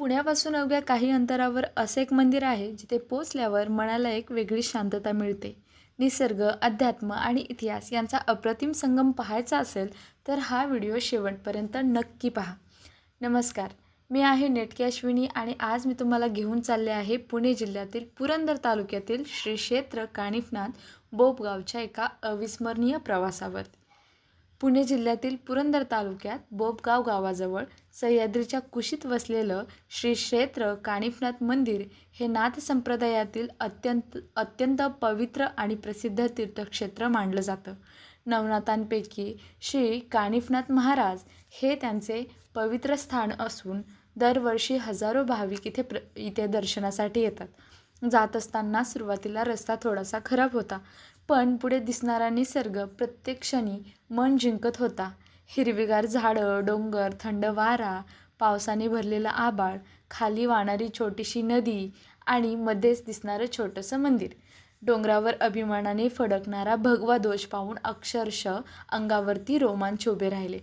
पुण्यापासून अवघ्या काही अंतरावर असे एक मंदिर आहे जिथे पोचल्यावर मनाला एक वेगळी शांतता मिळते. निसर्ग, अध्यात्म आणि इतिहास यांचा अप्रतिम संगम पाहायचा असेल तर हा व्हिडिओ शेवटपर्यंत नक्की पहा. नमस्कार, मी आहे नेटकी अश्विनी आणि आज मी तुम्हाला घेऊन चालले आहे पुणे जिल्ह्यातील पुरंदर तालुक्यातील श्री क्षेत्र कानिफनाथ बोपगावच्या एका अविस्मरणीय प्रवासावर. पुणे जिल्ह्यातील पुरंदर तालुक्यात बोपगाव गावाजवळ सह्याद्रीच्या कुशीत वसलेलं श्री क्षेत्र कानिफनाथ मंदिर हे नाथ संप्रदायातील अत्यंत पवित्र आणि प्रसिद्ध तीर्थक्षेत्र मानलं जातं. नवनाथांपैकी श्री कानिफनाथ महाराज हे त्यांचे पवित्र स्थान असून दरवर्षी हजारो भाविक इथे दर्शनासाठी येतात. जात असताना सुरुवातीला रस्ता थोडासा खराब होता, पण पुढे दिसणारा निसर्ग प्रत्येक क्षणी मन जिंकत होता. हिरवीगार झाडं, डोंगर, थंड वारा, पावसाने भरलेलं आभाळ, खाली वाहणारी छोटीशी नदी आणि मध्येच दिसणारं छोटंसं मंदिर. डोंगरावर अभिमानाने फडकणारा भगवा ध्वज पाहून अक्षरशः अंगावरती रोमांच उभे राहिले.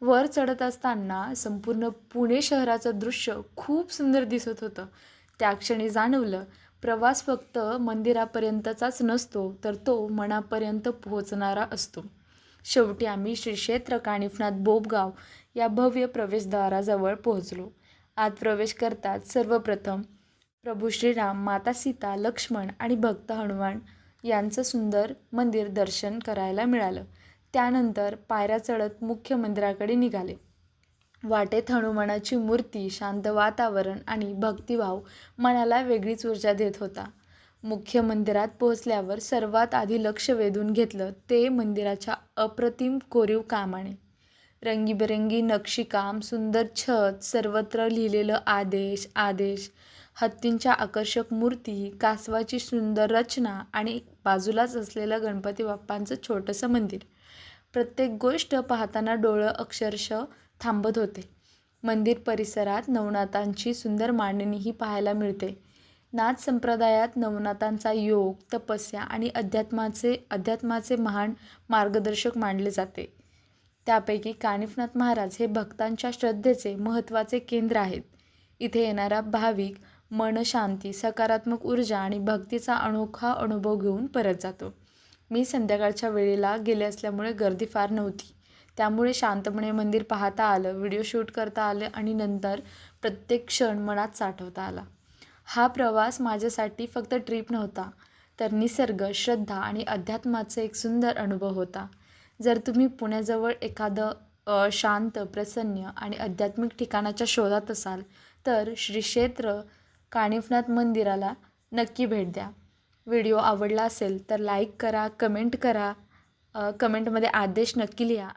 वर चढत असताना संपूर्ण पुणे शहराचं दृश्य खूप सुंदर दिसत होतं. त्या क्षणी जाणवलं, प्रवास फक्त मंदिरापर्यंतचाच नसतो, तर तो मनापर्यंत पोहोचणारा असतो. शेवटी आम्ही श्री क्षेत्र कानिफनाथ बोपगाव या भव्य प्रवेशद्वाराजवळ पोहोचलो. आत प्रवेश करताच सर्वप्रथम प्रभू श्रीराम, माता सीता, लक्ष्मण आणि भक्त हनुमान यांचं सुंदर मंदिर दर्शन करायला मिळालं. त्यानंतर पायऱ्या चढत मुख्य मंदिराकडे निघाले. वाटेत हनुमानाची मूर्ती, शांत वातावरण आणि भक्तिभाव मनाला वेगळीच ऊर्जा देत होता. मुख्य मंदिरात पोहोचल्यावर सर्वात आधी लक्ष वेधून घेतलं ते मंदिराच्या अप्रतिम कोरीव कामाने. रंगीबेरंगी नक्षीकाम, सुंदर छत, सर्वत्र लिहिलेलं आदेश आदेश, हत्तींच्या आकर्षक मूर्ती, कासवाची सुंदर रचना आणि बाजूलाच असलेलं गणपती बाप्पांचं छोटंसं मंदिर. प्रत्येक गोष्ट पाहताना डोळं अक्षरशः थांबत होते. मंदिर परिसरात नवनाथांची सुंदर मांडणीही पाहायला मिळते. नाथ संप्रदायात नवनाथांचा योग, तपस्या आणि अध्यात्माचे महान मार्गदर्शक मानले जाते. त्यापैकी कानिफनाथ महाराज हे भक्तांच्या श्रद्धेचे महत्त्वाचे केंद्र आहेत. इथे येणारा भाविक मनशांती, सकारात्मक ऊर्जा आणि भक्तीचा अनोखा अनुभव घेऊन परत जातो. मी संध्याकाळच्या वेळेला गेले असल्यामुळे गर्दी फार नव्हती, त्यामुळे शांतपणे मंदिर पाहता आलं, व्हिडिओ शूट करता आलं आणि नंतर प्रत्येक क्षण मनात साठवता आला. हा प्रवास माझ्यासाठी फक्त ट्रिप नव्हता, तर निसर्ग, श्रद्धा आणि अध्यात्माचा एक सुंदर अनुभव होता. जर तुम्ही पुण्याजवळ एखादं शांत, प्रसन्न आणि आध्यात्मिक ठिकाणाच्या शोधात असाल तर श्री क्षेत्र कानिफनाथ मंदिराला नक्की भेट द्या. व्हिडिओ आवडला असेल तर लाईक करा, कमेंट करा, कमेंटमध्ये आदेश नक्की लिहा.